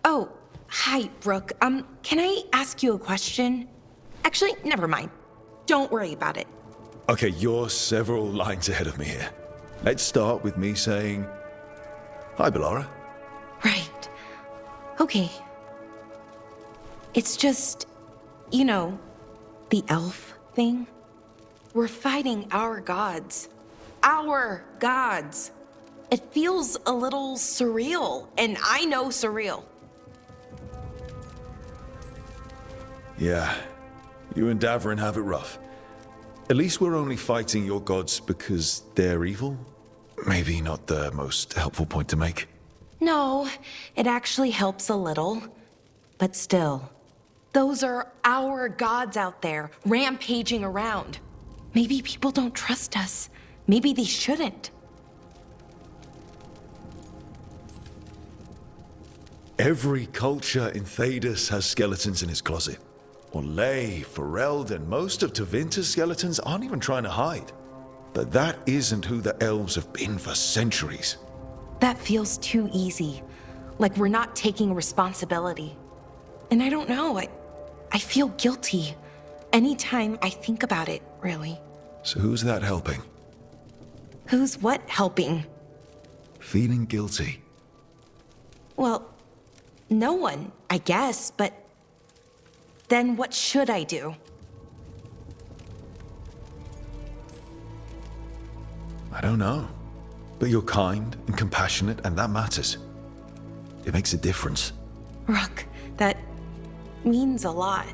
Oh, hi, Brooke. Can I ask you a question? Actually, never mind. Don't worry about it. Okay, you're several lines ahead of me here. Let's start with me saying, hi, Bellara. Right. Okay. It's just, the elf thing. We're fighting our gods. Our gods. It feels a little surreal, and I know surreal. Yeah, you and Davrin have it rough. At least we're only fighting your gods because they're evil? Maybe not the most helpful point to make. No, it actually helps a little. But still, those are our gods out there, rampaging around. Maybe people don't trust us. Maybe they shouldn't. Every culture in Thedas has skeletons in its closet. Orlais, Fereld, and most of Tevinter's skeletons aren't even trying to hide. But that isn't who the elves have been for centuries. That feels too easy. Like we're not taking responsibility. And I don't know, I feel guilty. Anytime I think about it, really. So who's that helping? Who's what helping? Feeling guilty. Well, no one, I guess, but then what should I do? I don't know. But you're kind and compassionate, and that matters. It makes a difference. Rook, that means a lot.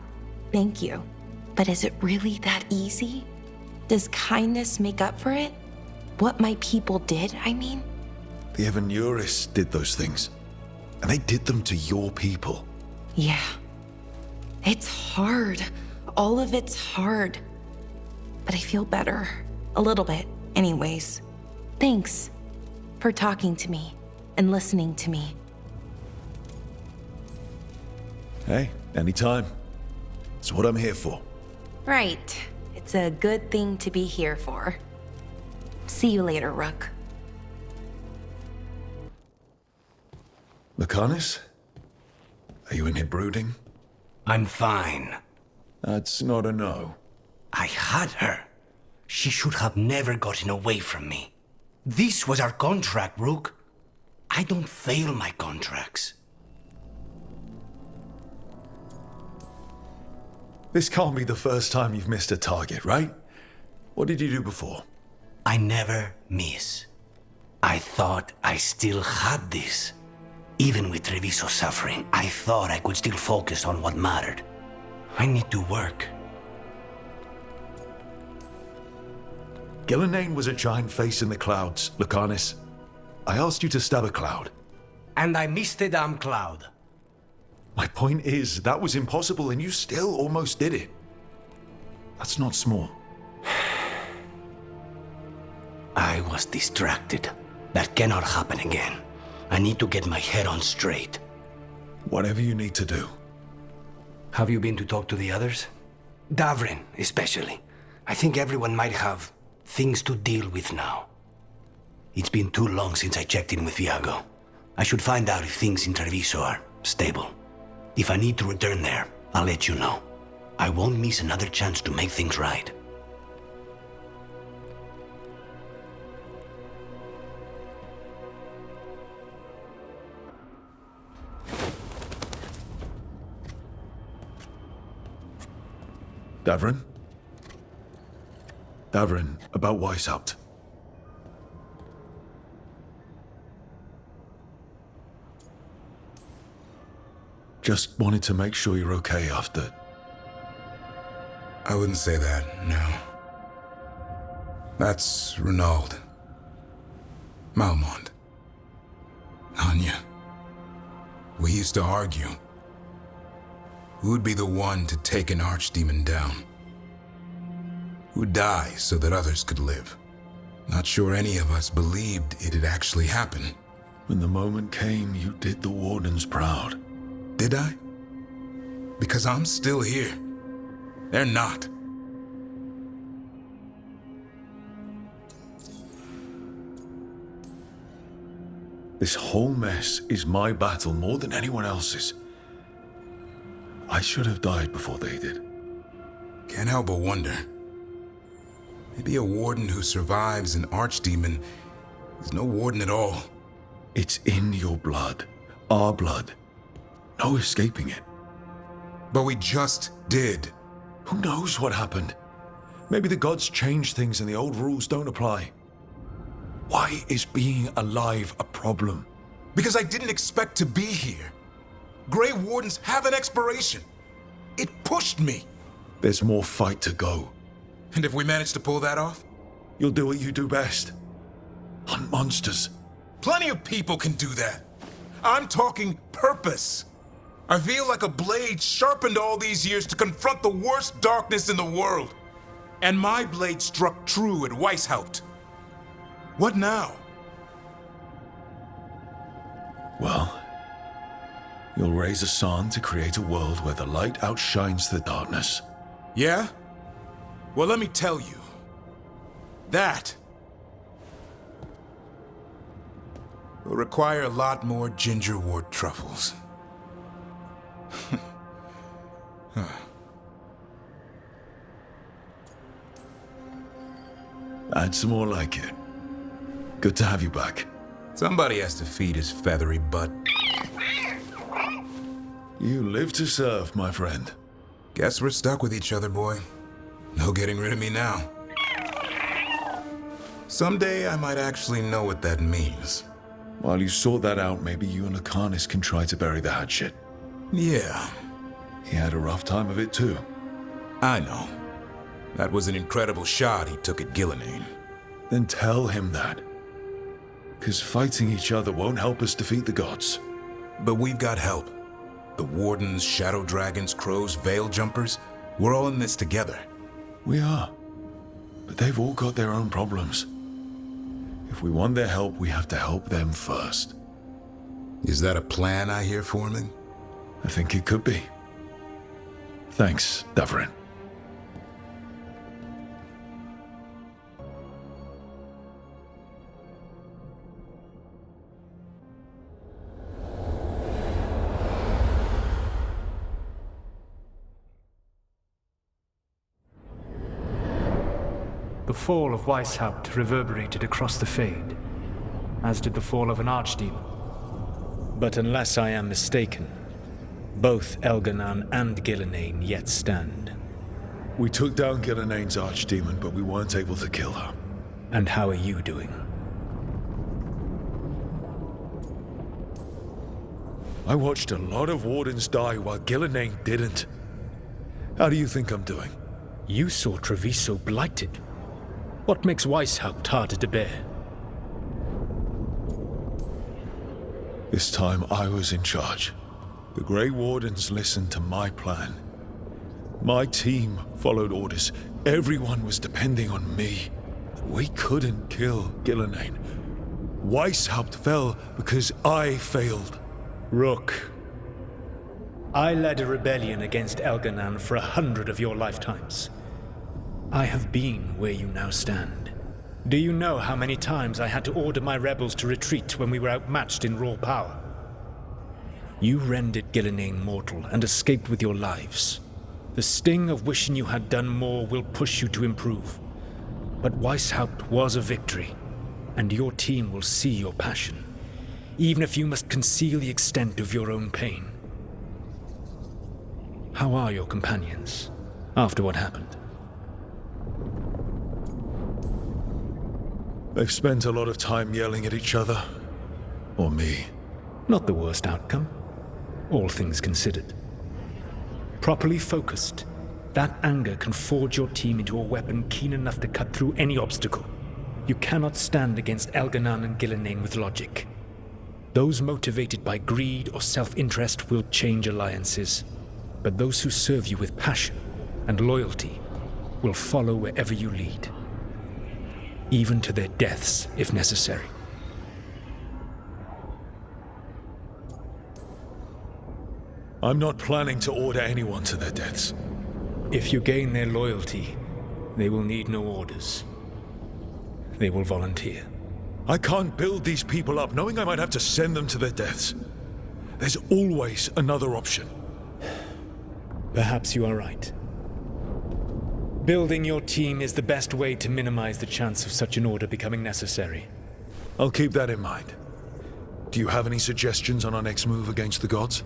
Thank you. But is it really that easy? Does kindness make up for it? What my people did, I mean? The Evanuris did those things. And they did them to your people. Yeah. It's hard. All of it's hard. But I feel better. A little bit, anyways. Thanks for talking to me and listening to me. Hey, anytime. It's what I'm here for. Right. It's a good thing to be here for. See you later, Rook. Lucanus? Are you in here brooding? I'm fine. That's not a no. I had her. She should have never gotten away from me. This was our contract, Rook. I don't fail my contracts. This can't be the first time you've missed a target, right? What did you do before? I never miss. I thought I still had this. Even with Treviso suffering, I thought I could still focus on what mattered. I need to work. Gillenane was a giant face in the clouds, Lucanus. I asked you to stab a cloud. And I missed the damn cloud. My point is, that was impossible and you still almost did it. That's not small. I was distracted. That cannot happen again. I need to get my head on straight. Whatever you need to do. Have you been to talk to the others? Davrin, especially. I think everyone might have things to deal with now. It's been too long since I checked in with Viago. I should find out if things in Treviso are stable. If I need to return there, I'll let you know. I won't miss another chance to make things right. Davrin? Davrin, about Weisshaupt. Just wanted to make sure you're okay after. I wouldn't say that, no. That's Renaud. Malmont. Anya. We used to argue. Who'd be the one to take an archdemon down? Who'd die so that others could live? Not sure any of us believed it'd actually happen. When the moment came, you did the Wardens proud. Did I? Because I'm still here. They're not. This whole mess is my battle more than anyone else's. I should have died before they did. Can't help but wonder. Maybe a warden who survives an archdemon is no warden at all. It's in your blood. Our blood. No escaping it. But we just did. Who knows what happened? Maybe the gods changed things and the old rules don't apply. Why is being alive a problem? Because I didn't expect to be here. Grey Wardens have an expiration. It pushed me. There's more fight to go. And if we manage to pull that off? You'll do what you do best. Hunt monsters. Plenty of people can do that. I'm talking purpose. I feel like a blade sharpened all these years to confront the worst darkness in the world. And my blade struck true at Weisshaupt. What now? Well, you'll raise a sun to create a world where the light outshines the darkness. Yeah? Well, let me tell you. That will require a lot more gingerwort truffles. Add some more like it. Good to have you back. Somebody has to feed his feathery butt. You live to serve, my friend. Guess we're stuck with each other, boy. No getting rid of me now. Someday I might actually know what that means. While you sort that out, maybe you and Akanis can try to bury the hatchet. Yeah, He had a rough time of it too. I know. That was an incredible shot he took at Gillenane. Then tell him that. Because fighting each other won't help us defeat the gods. But we've got help. The Wardens, Shadow Dragons, Crows, Veil Jumpers, we're all in this together. We are. But they've all got their own problems. If we want their help, we have to help them first. Is that a plan I hear forming? I think it could be. Thanks, Davrin. The fall of Weisshaupt reverberated across the Fade, as did the fall of an archdemon. But unless I am mistaken, both Elganan and Gillenane yet stand. We took down Gillenane's archdemon, but we weren't able to kill her. And how are you doing? I watched a lot of Wardens die while Gillenane didn't. How do you think I'm doing? You saw Treviso blighted. What makes Weisshaupt harder to bear? This time I was in charge. The Grey Wardens listened to my plan. My team followed orders. Everyone was depending on me. We couldn't kill Gillenane. Weisshaupt fell because I failed. Rook, I led a rebellion against Elganan for 100 of your lifetimes. I have been where you now stand. Do you know how many times I had to order my rebels to retreat when we were outmatched in raw power? You rendered Gillenane mortal and escaped with your lives. The sting of wishing you had done more will push you to improve. But Weisshaupt was a victory, and your team will see your passion, even if you must conceal the extent of your own pain. How are your companions after what happened? They've spent a lot of time yelling at each other. Or me. Not the worst outcome, all things considered. Properly focused, that anger can forge your team into a weapon keen enough to cut through any obstacle. You cannot stand against Elganan and Gillenane with logic. Those motivated by greed or self-interest will change alliances, but those who serve you with passion and loyalty will follow wherever you lead, even to their deaths if necessary. I'm not planning to order anyone to their deaths. If you gain their loyalty, they will need no orders. They will volunteer. I can't build these people up knowing I might have to send them to their deaths. There's always another option. Perhaps you are right. Building your team is the best way to minimize the chance of such an order becoming necessary. I'll keep that in mind. Do you have any suggestions on our next move against the gods?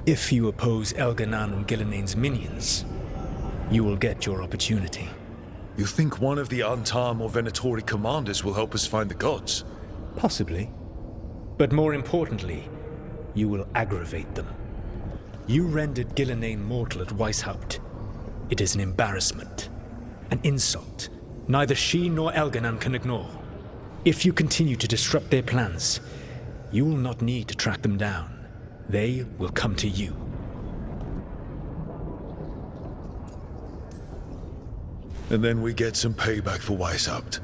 If you oppose Elganan and Gilnenain's minions, you will get your opportunity. You think one of the Antam or Venatori commanders will help us find the gods? Possibly. But more importantly, you will aggravate them. You rendered Gilnenain mortal at Weisshaupt. It is an embarrassment, an insult neither she nor Elganan can ignore. If you continue to disrupt their plans, you will not need to track them down. They will come to you. And then we get some payback for Weisshaupt.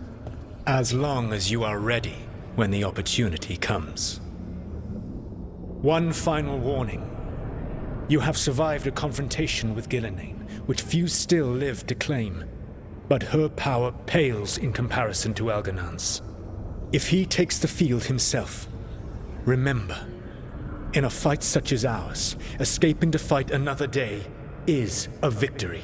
As long as you are ready when the opportunity comes. One final warning. You have survived a confrontation with Gilnenain, which few still live to claim. But her power pales in comparison to Elganan's. If he takes the field himself, remember, in a fight such as ours, escaping to fight another day is a victory.